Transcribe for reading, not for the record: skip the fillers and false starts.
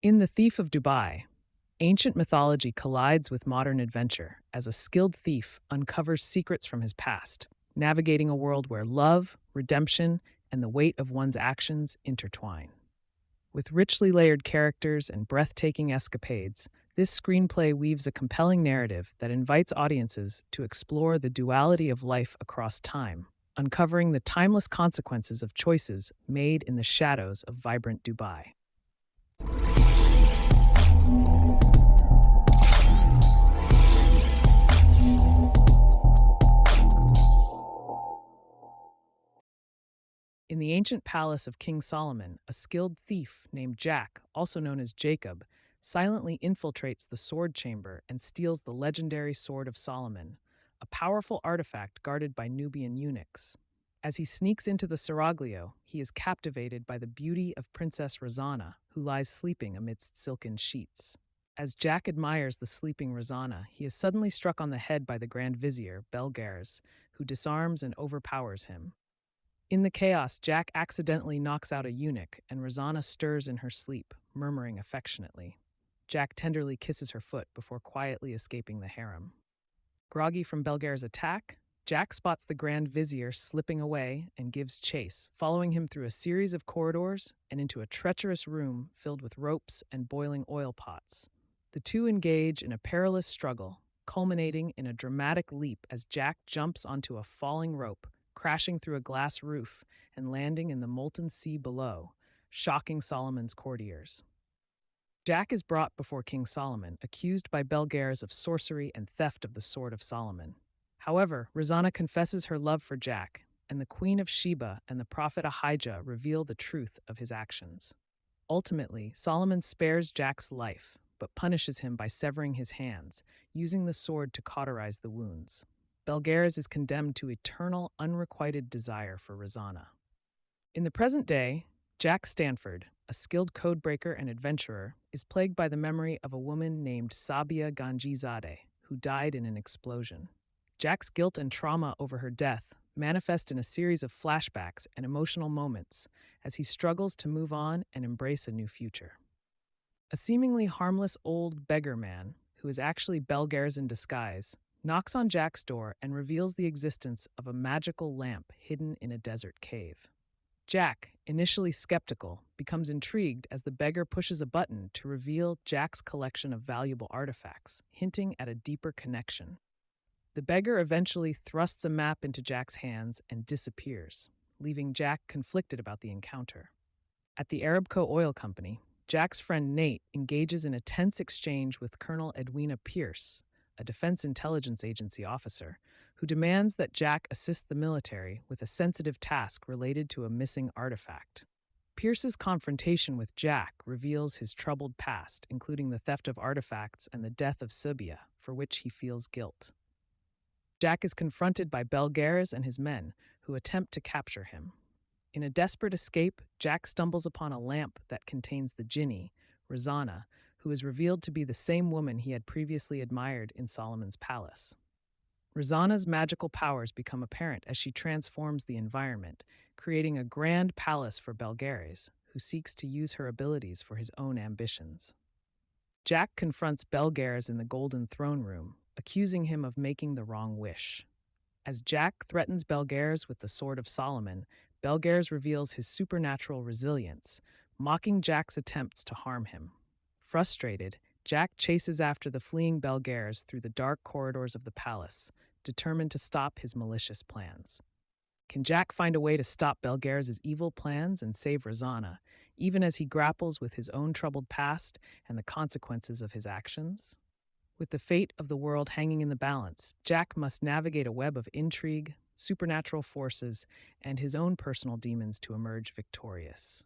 In The Thief of Dubai, ancient mythology collides with modern adventure as a skilled thief uncovers secrets from his past, navigating a world where love, redemption, and the weight of one's actions intertwine. With richly layered characters and breathtaking escapades, this screenplay weaves a compelling narrative that invites audiences to explore the duality of life across time, uncovering the timeless consequences of choices made in the shadows of vibrant Dubai. In the ancient palace of King Solomon, a skilled thief named Jack, also known as Jacob, silently infiltrates the sword chamber and steals the legendary Sword of Solomon, a powerful artifact guarded by Nubian eunuchs. As he sneaks into the seraglio, he is captivated by the beauty of Princess Razana, who lies sleeping amidst silken sheets. As Jack admires the sleeping Razana, he is suddenly struck on the head by the Grand Vizier, Belgares, who disarms and overpowers him. In the chaos, Jack accidentally knocks out a eunuch, and Razana stirs in her sleep, murmuring affectionately. Jack tenderly kisses her foot before quietly escaping the harem. Groggy from Belgare's attack, Jack spots the Grand Vizier slipping away and gives chase, following him through a series of corridors and into a treacherous room filled with ropes and boiling oil pots. The two engage in a perilous struggle, culminating in a dramatic leap as Jack jumps onto a falling rope, crashing through a glass roof and landing in the molten sea below, shocking Solomon's courtiers. Jack is brought before King Solomon, accused by Belgares of sorcery and theft of the Sword of Solomon. However, Razana confesses her love for Jack, and the Queen of Sheba and the Prophet Ahijah reveal the truth of his actions. Ultimately, Solomon spares Jack's life, but punishes him by severing his hands, using the sword to cauterize the wounds. Belgares is condemned to eternal, unrequited desire for Razana. In the present day, Jack Stanford, a skilled codebreaker and adventurer, is plagued by the memory of a woman named Sabia Ganjizadeh, who died in an explosion. Jack's guilt and trauma over her death manifest in a series of flashbacks and emotional moments as he struggles to move on and embrace a new future. A seemingly harmless old beggar man, who is actually Belgares in disguise, knocks on Jack's door and reveals the existence of a magical lamp hidden in a desert cave. Jack, initially skeptical, becomes intrigued as the beggar pushes a button to reveal Jack's collection of valuable artifacts, hinting at a deeper connection. The beggar eventually thrusts a map into Jack's hands and disappears, leaving Jack conflicted about the encounter. At the Arabco Oil Company, Jack's friend Nate engages in a tense exchange with Colonel Edwina Pierce, a Defense Intelligence Agency officer, who demands that Jack assist the military with a sensitive task related to a missing artifact. Pierce's confrontation with Jack reveals his troubled past, including the theft of artifacts and the death of Subia, for which he feels guilt. Jack is confronted by Belgares and his men, who attempt to capture him. In a desperate escape, Jack stumbles upon a lamp that contains the Jinni, Razana, who is revealed to be the same woman he had previously admired in Solomon's palace. Razana's magical powers become apparent as she transforms the environment, creating a grand palace for Belgares, who seeks to use her abilities for his own ambitions. Jack confronts Belgares in the Golden Throne Room, accusing him of making the wrong wish. As Jack threatens Belgares with the Sword of Solomon, Belgares reveals his supernatural resilience, mocking Jack's attempts to harm him. Frustrated, Jack chases after the fleeing Belgares through the dark corridors of the palace, determined to stop his malicious plans. Can Jack find a way to stop Belgares' evil plans and save Razana, even as he grapples with his own troubled past and the consequences of his actions? With the fate of the world hanging in the balance, Jack must navigate a web of intrigue, supernatural forces, and his own personal demons to emerge victorious.